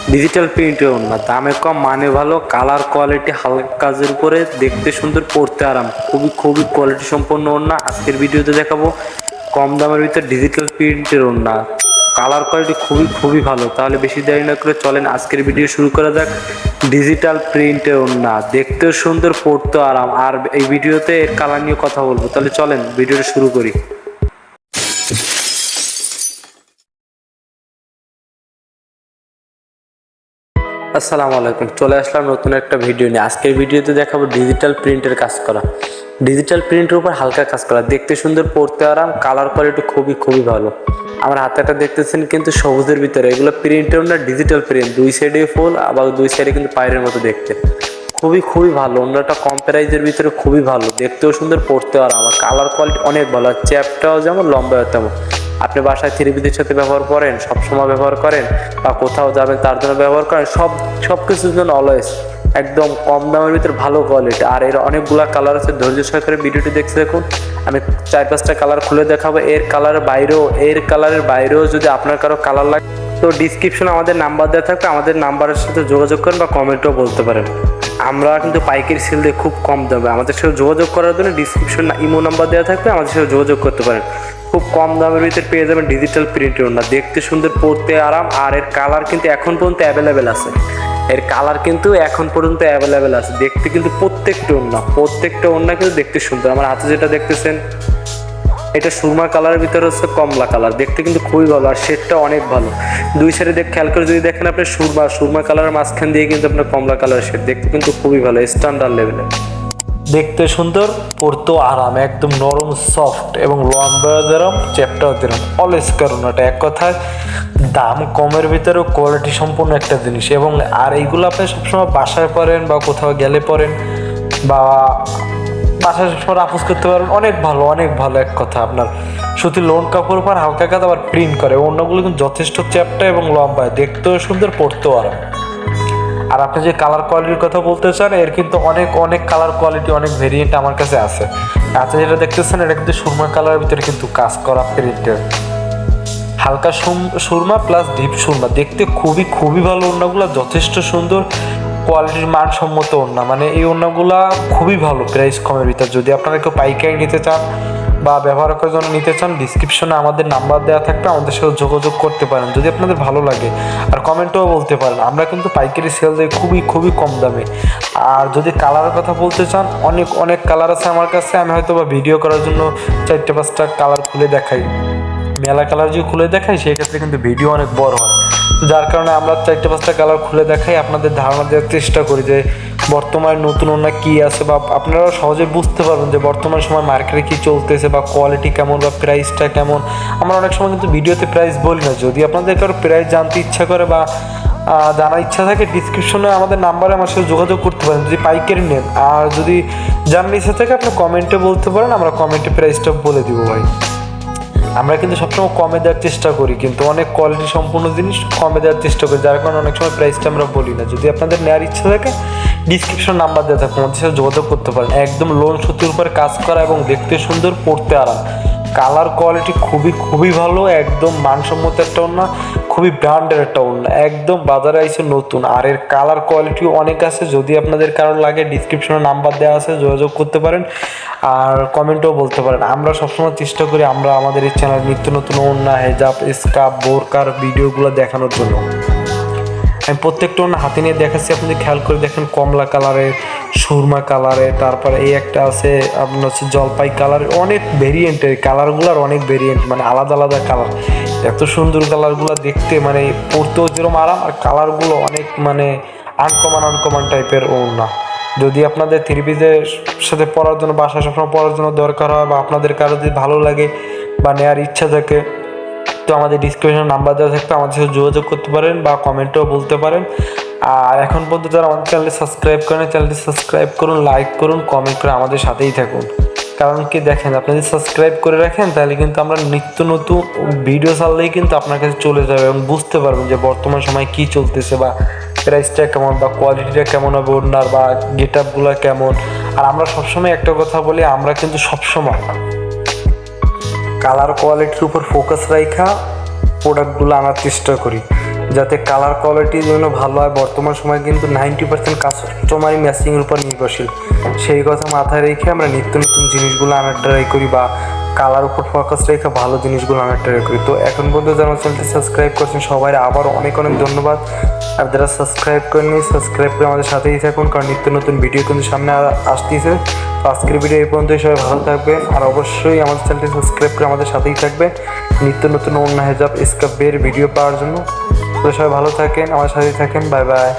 Digital প্রিন্টের ওড়না, দামে কম মানে ভালো, কালার কোয়ালিটি হালকা কাজের উপরে, দেখতে সুন্দর, পরতে আরাম, খুবই কোয়ালিটি সম্পন্ন ওড়না। আজকের ভিডিওতে দেখাবো কম দামের ভিতর ডিজিটাল প্রিন্টের ওড়না, কালার কোয়ালিটি খুবই ভালো। তাহলে বেশি দেরি না করে চলেন আজকের ভিডিও শুরু করা যাক। ডিজিটাল প্রিন্টের ওড়না, দেখতেও সুন্দর, পরতেও আরাম, আর এই ভিডিওতে এর কালার নিয়ে কথা বলবো। তাহলে চলেন ভিডিওটা শুরু করি। আসসালামু আলাইকুম, চলে আসলাম নতুন একটা ভিডিও নিয়ে। আজকের ভিডিওতে দেখাবো ডিজিটাল প্রিন্টের কাজ করা, ডিজিটাল প্রিন্টের উপর হালকা কাজ করা, দেখতে সুন্দর, পরতে আরাম, কালার কোয়ালিটি খুবই ভালো। আমার হাতেটা দেখতেছেন কিন্তু সবুজের ভিতরে, এগুলো প্রিন্টের না ডিজিটাল প্রিন্ট, দুই সাইডে ফুল, আবার দুই সাইডে কিন্তু পায়ের মতো দেখতে, খুবই ভালো। অন্যটা কম প্রাইজের ভিতরে খুবই ভালো, দেখতেও সুন্দর, পরতেও আরাম, আমার কালার কোয়ালিটি অনেক ভালো, আর চ্যাপটাও যেমন লম্বাও তেমন। আপনি বাসায় থ্রি পিসের সাথে ব্যবহার করেন, সবসময় ব্যবহার করেন, বা কোথাও যাবেন তার জন্য ব্যবহার করেন, সব কিছুর জন্য অলওয়েজ একদম কম দামের ভিতরে ভালো কোয়ালিটি। আর এর অনেকগুলো কালার আছে, ধৈর্য সহকারে ভিডিওটি দেখতে দেখুন। আমি 4-5টা কালার খুলে দেখাবো। এর কালারের বাইরেও যদি আপনার কারো কালার লাগে তো ডিসক্রিপশনে আমাদের নাম্বার দেওয়া থাকবে, আমাদের নাম্বারের সাথে যোগাযোগ করেন বা কমেন্টও বলতে পারেন। আমরা কিন্তু পাইকারি সেল দিয়ে খুব কম দামে, আমাদের সাথে যোগাযোগ করার জন্য ডিসক্রিপশন ইমো নাম্বার দেওয়া থাকবে, আমাদের সাথে যোগাযোগ করতে পারেন। খুব কম দামের ভিতরে পেয়ে যাবেন ডিজিটাল প্রিন্টের ওড়না, দেখতে সুন্দর, পরতে আরাম। আর এর কালার কিন্তু এখন পর্যন্ত অ্যাভেলেবেল আছে, দেখতে কিন্তু প্রত্যেকটা ওড়না কিন্তু দেখতে সুন্দর। আমার হাতে যেটা দেখতেছেন এটা সুরমা কালারের ভিতরে হচ্ছে কমলা কালার, দেখতে কিন্তু খুবই ভালো, আর শেডটা অনেক ভালো। দুই সাইডে খেয়াল করে যদি দেখেন আপনি সুরমা কালারের মাঝখান দিয়ে কিন্তু আপনার কমলা কালারের শেড, দেখতে কিন্তু খুবই ভালো, স্ট্যান্ডার্ড লেভেলের, দেখতে সুন্দর, পরতেও আরাম, একদম নরম সফট, এবং লম্বা যেরম চ্যাপটাও যেরম, অলওয়েজ কারণ এটা এক কথায় দাম কমের ভিতরেও কোয়ালিটি সম্পূর্ণ একটা জিনিস। এবং আর এইগুলো আপনি সবসময় বাসায় পরেন বা কোথাও গেলে পরেন, বা বাসায় সবসময় আপোস করতে পারেন, অনেক ভালো এক কথা। আপনার সুতির লোন কাপড় পর হালকা কাজ আবার প্রিন্ট করে, অন্যগুলো কিন্তু যথেষ্ট চ্যাপটা এবং লম্বা, দেখতেও সুন্দর, পরতেও আরাম। আর আপনি যে কালার কোয়ালিটির কথা বলতে চান, এর কিন্তু অনেক কালার কোয়ালিটি, অনেক ভেরিয়েন্ট আমার কাছে আছে। আচ্ছা, যেটা দেখতেছেন এটা কিন্তু সুরমা কালারের ভিতরে কিন্তু কাজ করা প্রিন্টের, হালকা সুরমা প্লাস ডিপ সুরমা, দেখতে খুবই ভালো। ওড়নাগুলো যথেষ্ট সুন্দর কোয়ালিটির, মানসম্মত ওড়না, মানে এই ওড়নাগুলা খুবই ভালো প্রাইস কমের ভিতর। যদি আপনারা কেউ পাইকারি নিতে চান বা ব্যবহার করার জন্য নিতে চান, ডিসক্রিপশনে আমাদের নাম্বার দেওয়া থাকবে, আমাদের সাথে যোগাযোগ করতে পারেন যদি আপনাদের ভালো লাগে। আর কমেন্টও বলতে পারেন, আমরা কিন্তু পাইকারি সেল দিই খুবই কম দামে। আর যদি কালারের কথা বলতে চান, অনেক কালার আছে আমার কাছে, আমি হয়তো বা ভিডিও করার জন্য 4-5টা কালার খুলে দেখাই, মেলা কালার যদি খুলে দেখাই সেক্ষেত্রে কিন্তু ভিডিও অনেক বড় হয়, যার কারণে আমরা 4-5টা কালার খুলে দেখাই, আপনাদের ধারণা দেওয়ার চেষ্টা করি যে বর্তমানে নতুন ওড়না কী আছে, বা আপনারাও সহজে বুঝতে পারবেন যে বর্তমান সময় মার্কেটে কী চলতেছে, বা কোয়ালিটি কেমন, বা প্রাইসটা কেমন। আমরা অনেক সময় কিন্তু ভিডিওতে প্রাইস বলি না, যদি আপনাদের কারো প্রাইস জানতে ইচ্ছা করে বা জানার ইচ্ছা থাকে, ডিসক্রিপশনে আমাদের নাম্বারে আমার সাথে যোগাযোগ করতে পারেন যদি পাইকারি নেন। আর যদি জানার ইচ্ছা থাকে আপনি কমেন্টে বলতে পারেন, আমরা কমেন্টে প্রাইসটা বলে দিব ভাই। আমরা কিন্তু সবসময় কমে দেওয়ার চেষ্টা করি, কিন্তু অনেক কোয়ালিটি সম্পূর্ণ জিনিস কমে দেওয়ার চেষ্টা করি, যার কারণে অনেক সময় প্রাইসটা আমরা বলি না। যদি আপনাদের নেওয়ার ইচ্ছা থাকে, ডিসক্রিপশন নাম্বার দেওয়া থাকে, আমাদের সাথে যোগাযোগ করতে পারেন। একদম লোন সুতির উপরে কাজ করা এবং দেখতে সুন্দর, পরতে আরাম, কালার কোয়ালিটি খুবই ভালো, একদম মানসম্মত একটা ওড়না, খুবই ব্র্যান্ডের একটা ওড়না, একদম বাজারে আইছে নতুন। আর এর কালার কোয়ালিটিও অনেক আছে, যদি আপনাদের কারো লাগে ডিসক্রিপশনে নাম্বার দেওয়া আছে, যোগাযোগ করতে পারেন। আর কমেন্টও বলতে পারেন। আমরা সবসময় চেষ্টা করি আমরা আমাদের এই চ্যানেল নিত্য নতুন ওড়না, হেজাব, স্কার্ফ, বোরকার ভিডিওগুলো দেখানোর জন্য। আমি প্রত্যেকটা ওড়না হাতে নিয়ে দেখাচ্ছি, আপনি খেয়াল করে দেখেন, কমলা কালারের, সুরমা কালারের, তারপরে এই একটা আছে আপনার হচ্ছে জলপাই কালারের, অনেক ভেরিয়েন্টের কালারগুলোর, অনেক ভেরিয়েন্ট, মানে আলাদা কালার, এত সুন্দর কালারগুলো দেখতে, মানে পরতেও যেরকম আরাম, আর কালারগুলো অনেক মানে আনকমন টাইপের ওড়না। যদি আপনাদের থ্রি পিসের সাথে পরার জন্য, বাসায় সবসময় পরার জন্য দরকার হয়, বা আপনাদের কারো যদি ভালো লাগে বা নেওয়ার ইচ্ছা থাকে, তো আমাদের ডিসক্রিপশনে নাম্বার দেওয়া থাকবে, আমাদের সাথে যোগাযোগ করতে পারেন বা কমেন্টেও বলতে পারেন। আর এখন পর্যন্ত যারা আমাদের চ্যানেলটি সাবস্ক্রাইব করেন, চ্যানেলটি সাবস্ক্রাইব করুন, লাইক করুন, কমেন্ট করে আমাদের সাথেই থাকুন। কারণ কি দেখেন, আপনি যদি সাবস্ক্রাইব করে রাখেন তাহলে কিন্তু আমরা নিত্য নতুন ভিডিও ছাড়লেই কিন্তু আপনার কাছে চলে যাবে, এবং বুঝতে পারবেন যে বর্তমান সময় কী চলতেছে, বা প্রাইসটা কেমন, বা কোয়ালিটিটা কেমন হবে ওড়নার, বা গেট আপগুলো কেমন। আর আমরা সবসময় একটা কথা বলি, আমরা কিন্তু সবসময় কালার কোয়ালিটির উপর ফোকাস রাখা প্রোডাক্টগুলো আনার চেষ্টা করি। যাতে কালার কোয়ালিটির জন্য ভালো হয়। বর্তমান সময় কিন্তু 90% কাস্টমারই ম্যাচিংয়ের উপর নির্ভরশীল। সেই কথা মাথায় রেখে আমরা নিত্য নতুন জিনিসগুলো আনার ট্রাই করি বা কালার উপর ফোকাস রেখে ভালো জিনিসগুলো আনার ট্রাই করি। তো এখন পর্যন্ত যারা চ্যানেলটি সাবস্ক্রাইব করছেন সবাই আবার অনেক অনেক ধন্যবাদ। আর যারা সাবস্ক্রাইব করেননি সাবস্ক্রাইব করে আমাদের সাথেই থাকুন, কারণ নিত্য নতুন ভিডিও কিন্তু সামনে আসতেছে। তো আজকের ভিডিও এই পর্যন্তই, সবাই ভালো থাকবেন আর অবশ্যই আমাদের চ্যানেলটি সাবস্ক্রাইব করে আমাদের সাথেই থাকবেন নিত্য নতুন ওড়না, হিজাব, স্কার্ফের ভিডিও পাওয়ার জন্য। তো সবাই ভালো থাকেন, আমার সাথেই থাকেন। Bye bye.